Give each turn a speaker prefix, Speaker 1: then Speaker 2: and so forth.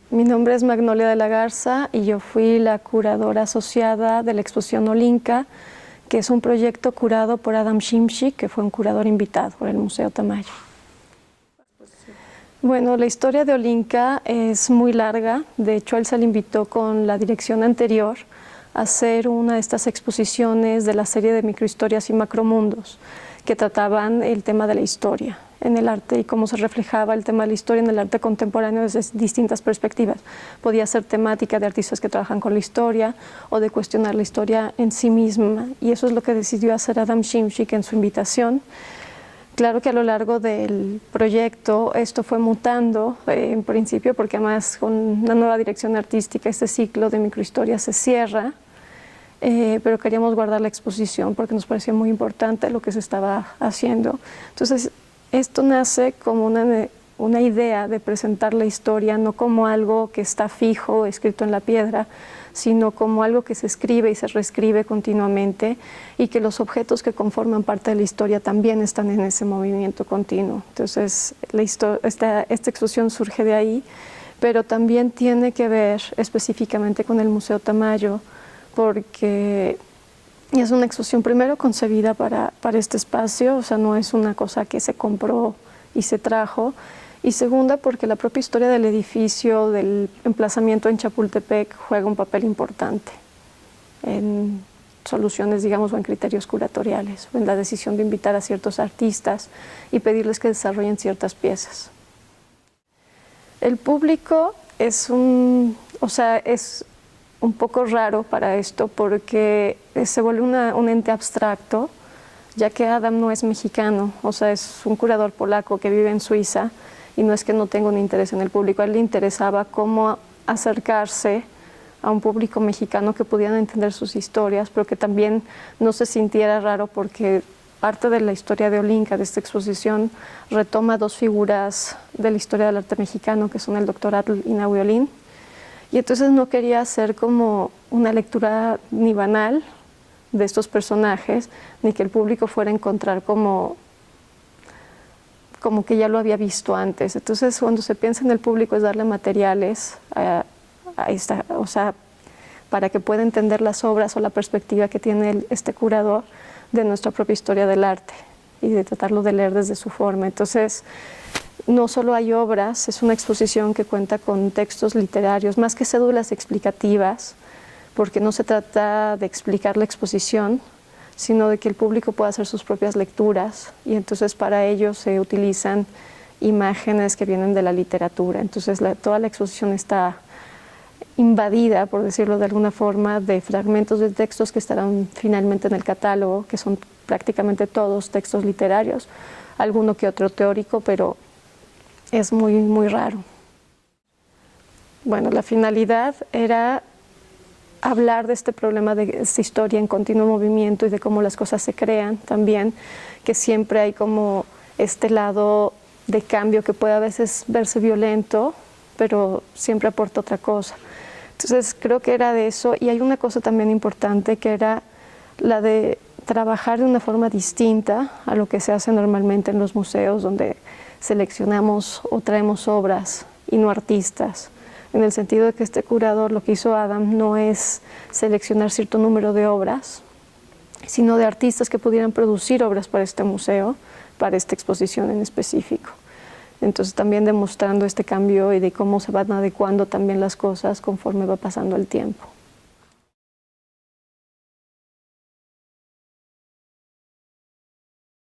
Speaker 1: Mi nombre es Magnolia de la Garza y yo fui la curadora asociada de la exposición Olinka, que es un proyecto curado por Adam Shimshik, que fue un curador invitado por el Museo Tamayo. Bueno, la historia de Olinka es muy larga. De hecho, él se le invitó con la dirección anterior a hacer una de estas exposiciones de la serie de microhistorias y macromundos que trataban el tema de la historia en el arte y cómo se reflejaba el tema de la historia en el arte contemporáneo desde distintas perspectivas. Podía ser temática de artistas que trabajan con la historia o de cuestionar la historia en sí misma, y eso es lo que decidió hacer Adam Shimshik en su invitación. Claro que a lo largo del proyecto esto fue mutando en principio, porque además con una nueva dirección artística este ciclo de microhistoria se cierra, pero queríamos guardar la exposición porque nos parecía muy importante lo que se estaba haciendo. Entonces esto nace como una idea de presentar la historia no como algo que está fijo, escrito en la piedra, sino como algo que se escribe y se reescribe continuamente, y que los objetos que conforman parte de la historia también están en ese movimiento continuo. Entonces esta exposición surge de ahí, pero también tiene que ver específicamente con el Museo Tamayo, porque es una exposición primero concebida para este espacio, o sea, no es una cosa que se compró y se trajo, y segunda porque la propia historia del edificio, del emplazamiento en Chapultepec, juega un papel importante en soluciones, digamos, o en criterios curatoriales, o en la decisión de invitar a ciertos artistas y pedirles que desarrollen ciertas piezas. El público es un poco raro para esto, porque se vuelve un ente abstracto, ya que Adam no es mexicano, o sea, es un curador polaco que vive en Suiza, y no es que no tenga un interés en el público. A él le interesaba cómo acercarse a un público mexicano que pudieran entender sus historias, pero que también no se sintiera raro, porque parte de la historia de Olinka, de esta exposición, retoma dos figuras de la historia del arte mexicano, que son el doctor Atl y Nahui Olin. Y entonces no quería hacer como una lectura ni banal de estos personajes, ni que el público fuera a encontrar como que ya lo había visto antes. Entonces, cuando se piensa en el público, es darle materiales para que pueda entender las obras o la perspectiva que tiene este curador de nuestra propia historia del arte, y de tratarlo de leer desde su forma. Entonces, no solo hay obras, es una exposición que cuenta con textos literarios, más que cédulas explicativas, porque no se trata de explicar la exposición, sino de que el público pueda hacer sus propias lecturas, y entonces para ello se utilizan imágenes que vienen de la literatura. Entonces toda la exposición está invadida, por decirlo de alguna forma, de fragmentos de textos que estarán finalmente en el catálogo, que son prácticamente todos textos literarios, alguno que otro teórico, pero es muy, muy raro. Bueno, la finalidad era hablar de este problema de esta historia en continuo movimiento y de cómo las cosas se crean también, que siempre hay como este lado de cambio que puede a veces verse violento, pero siempre aporta otra cosa. Entonces creo que era de eso, y hay una cosa también importante que era la de trabajar de una forma distinta a lo que se hace normalmente en los museos, donde seleccionamos o traemos obras y no artistas, en el sentido de que este curador, lo que hizo Adam, no es seleccionar cierto número de obras, sino de artistas que pudieran producir obras para este museo, para esta exposición en específico. Entonces también demostrando este cambio y de cómo se van adecuando también las cosas conforme va pasando el tiempo.